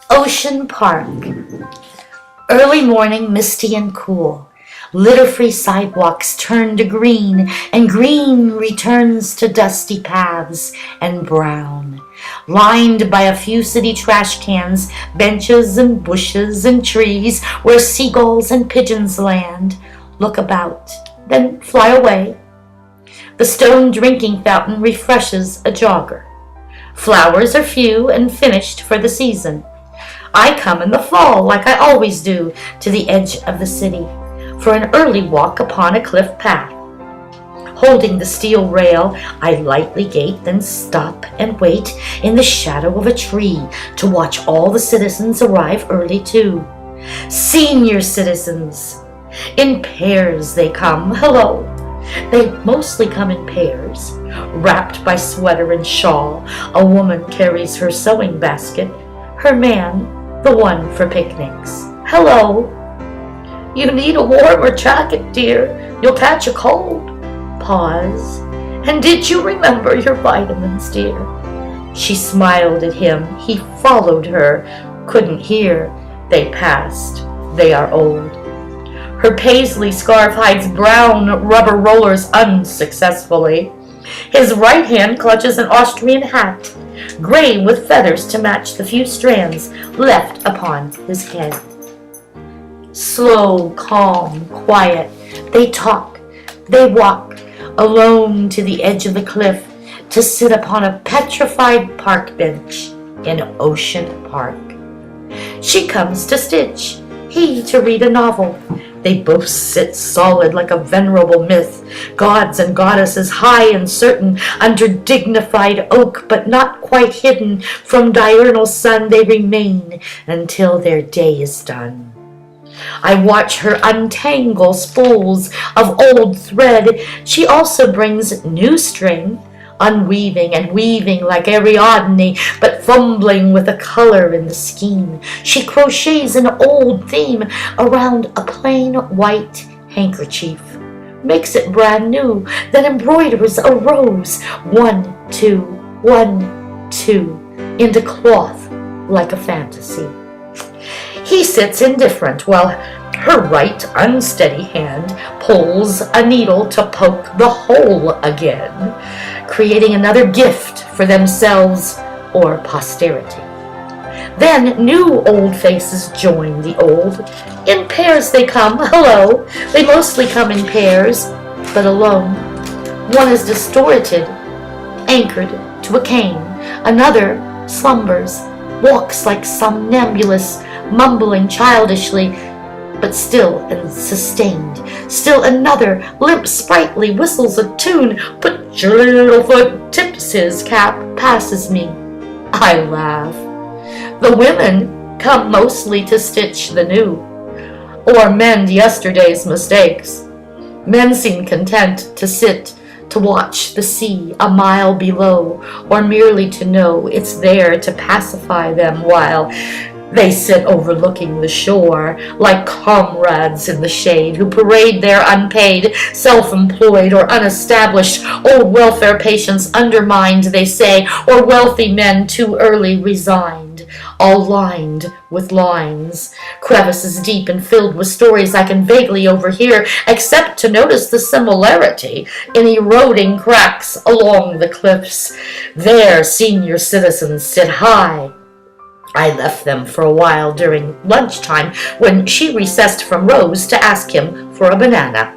Ocean Park. Early morning, misty and cool. Litter-free sidewalks turn to green, and green returns to dusty paths and brown. Lined by a few city trash cans, benches and bushes and trees where seagulls and pigeons land. Look about, then fly away. The stone drinking fountain refreshes a jogger. Flowers are few and finished for the season. I come in the fall, like I always do, to the edge of the city for an early walk upon a cliff path. Holding the steel rail, I lightly gait, then stop and wait in the shadow of a tree to watch all the citizens arrive early too. Senior citizens. In pairs they come. Hello. They mostly come in pairs. Wrapped by sweater and shawl, a woman carries her sewing basket. Her man, the one for picnics. Hello. You need a warmer jacket, dear. You'll catch a cold. Pause. And did you remember your vitamins, dear? She smiled at him. He followed her. Couldn't hear. They passed. They are old. Her paisley scarf hides brown rubber rollers unsuccessfully. His right hand clutches an Austrian hat, gray with feathers to match the few strands left upon his head. Slow, calm, quiet, they talk, they walk, alone to the edge of the cliff to sit upon a petrified park bench in Ocean Park. She comes to stitch, he to read a novel. They both sit solid like a venerable myth, gods and goddesses high and certain under dignified oak, but not quite hidden from diurnal sun they remain until their day is done. I watch her untangle spools of old thread. She also brings new string, unweaving and weaving like Ariadne, but fumbling with the color in the skein. She crochets an old theme around a plain white handkerchief, makes it brand new, then embroiders a rose, 1, 2, 1, 2, into cloth like a fantasy. He sits indifferent while her right unsteady hand pulls a needle to poke the hole again, creating another gift for themselves or posterity. Then new old faces join the old. In pairs they come. Hello. They mostly come in pairs, but alone. One is distorted, anchored to a cane. Another slumbers, walks like somnambulous, mumbling childishly, but still and sustained. Still another, limp sprightly, whistles a tune. Put your little foot, tips his cap, passes me. I laugh. The women come mostly to stitch the new, or mend yesterday's mistakes. Men seem content to sit, to watch the sea a mile below, or merely to know it's there to pacify them while they sit overlooking the shore like comrades in the shade who parade their unpaid, self-employed, or unestablished old welfare patients undermined, they say, or wealthy men too early resigned, all lined with lines, crevices deep and filled with stories I can vaguely overhear, except to notice the similarity in eroding cracks along the cliffs. There senior citizens sit high. I left them for a while during lunchtime when she recessed from Rose to ask him for a banana.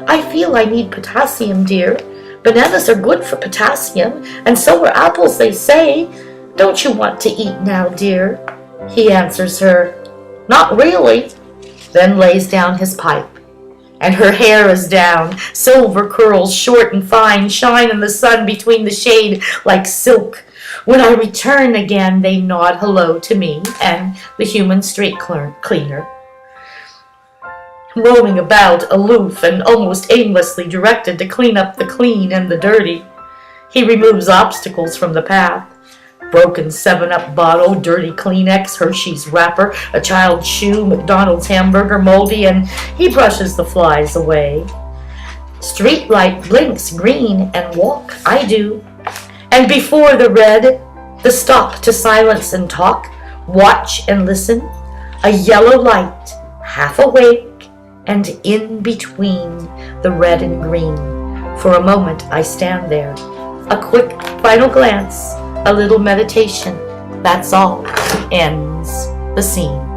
I feel I need potassium, dear. Bananas are good for potassium, and so are apples, they say. Don't you want to eat now, dear? He answers her, not really, then lays down his pipe. And her hair is down, silver curls, short and fine, shine in the sun between the shade like silk. When I return again, they nod hello to me and the human street cleaner, roaming about, aloof and almost aimlessly directed to clean up the clean and the dirty. He removes obstacles from the path. Broken 7-Up bottle, dirty Kleenex, Hershey's wrapper, a child's shoe, McDonald's hamburger, moldy, and he brushes the flies away. Street light blinks green and walk, I do. And before the red, the stop to silence and talk, Watch and listen. A yellow light, half awake and in between the red and green. For a moment I stand there. A quick final glance, a little meditation. That's all. Ends the scene.